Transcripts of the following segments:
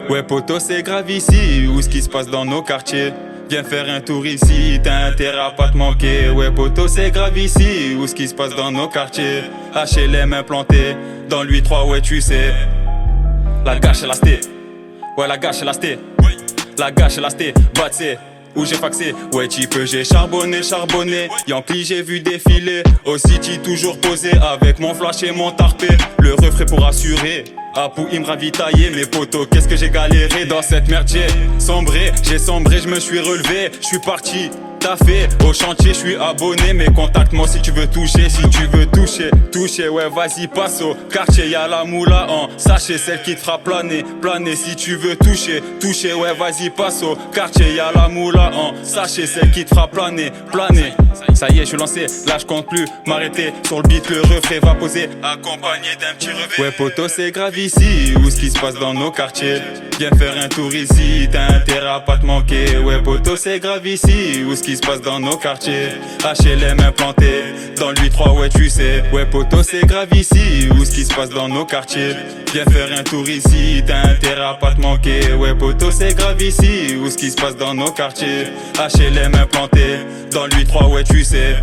Ouais poto c'est grave ici, où ce qui se passe dans nos quartiers. Viens faire un tour ici, t'as intérêt à pas te manquer. Ouais poto c'est grave ici, où ce qui se passe dans nos quartiers. HLM implanté, dans l'U3 ouais tu sais. La gâche et la sté, ouais la gâche et la sté. La gâche et la sté, batsé, où j'ai faxé. Ouais tu peux j'ai charbonné. Yankee j'ai vu défiler, au city toujours posé. Avec mon flash et mon tarpé, le refrain pour assurer. Apou il me ravitaillait, mes potos, qu'est-ce que j'ai galéré dans cette merde. J'ai sombré, je me suis relevé, je suis parti. T'as fait au chantier, je suis abonné, mais contacte-moi si tu veux toucher, toucher, ouais vas-y passe au quartier, y'a la moula en sachet, celle qui te fera planer si tu veux toucher, ouais vas-y passe au quartier, y'a la moula en sachet, celle qui te fera planer. Ça y est, je suis lancé, là je compte plus m'arrêter, sur le beat le refrain va poser, accompagné d'un petit revêt. Ouais poto c'est grave ici, où ce qui se passe dans nos quartiers. Viens faire un tour ici, t'as intérêt à pas te manquer. Ouais poto c'est grave ici, où ce qui se passe dans nos quartiers. HLM implanté, dans l'U3 ouais tu sais. Ouais poto c'est grave ici, où ce qui se passe dans nos quartiers. Viens faire un tour ici, t'as intérêt à pas te manquer. Ouais poto c'est grave ici, où ce qui se passe dans nos quartiers. HLM implanté, dans l'U3 ouais tu sais.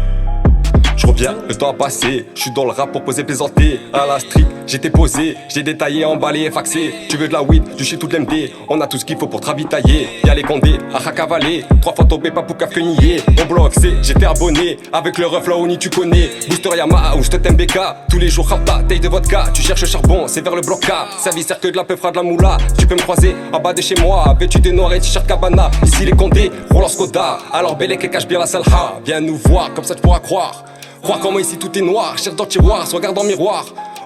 Je reviens, le temps a passé, je suis dans le rap pour poser plaisanter. À la street, j'étais posé, j'ai détaillé, emballé et faxé. Tu veux de la weed, du shit tout de l'MD. On a tout ce qu'il faut pour te ravitailler. Y'a les condés, à racavaler. 3 fois tombé, pas pour cafenier. Au bloc C, j'étais abonné. Avec le ref là ni tu connais. Booster Yamaha ou j'te MBK. Tous les jours rapta, taille de vodka. Tu cherches charbon, c'est vers le bloc K. Service que de la peu fera de la moula. Tu peux me croiser en bas de chez moi. Vêtu de noir et t-shirt cabana. Ici les condés, Roland Skoda. Alors Bélec et cache bien la salha. Viens nous voir, comme ça tu pourras croire. Croire comment ici tout est noir, cherche dans le tiroir, se regarde dans le miroir.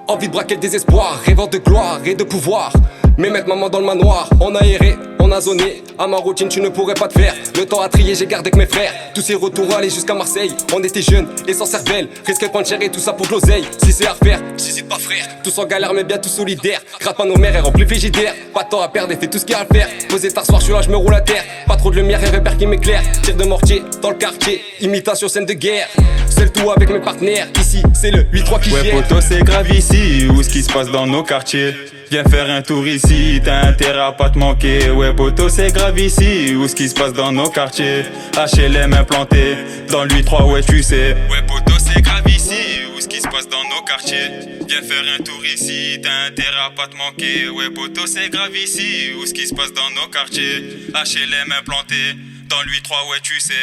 Envie de braquer le désespoir, rêvant de gloire et de pouvoir. Mais mettre maman dans le manoir, on a erré, on a zoné. À ma routine tu ne pourrais pas te faire. Le temps à trier, j'ai gardé que mes frères. Tous ces retours allaient jusqu'à Marseille. On était jeunes et sans cervelle. Risque de prendre cher et tout ça pour de l'oseille. Si c'est à refaire, j'hésite pas frère. Tous en galère mais bien tous solidaires. Gratte pas nos mères et remplis le frigidaire. Pas de temps à perdre et fais tout ce qu'il y a à faire. Posé tard soir, je suis là, je me roule à terre. Pas trop de lumière et repère qui m'éclaire. Tir de mortier dans le quartier. Imitation scène de guerre. Seul tout avec mes partenaires. Ici c'est le 8-3 qui ouais, gère. Ouais poto c'est grave ici, où ce qui se passe dans nos quartiers. Viens faire un tour ici, t'as intérêt à pas te manquer. Ouais poto c'est grave ici, où ce qui se passe dans nos quartiers. HLM implanté, dans l'U3 ouais tu sais. Ouais poto c'est grave ici, où ce qui se passe dans nos quartiers. Viens faire un tour ici, t'as intérêt à pas te manquer. Ouais poto c'est grave ici, où ce qui se passe dans nos quartiers. HLM implanté, dans l'U3 ouais tu sais.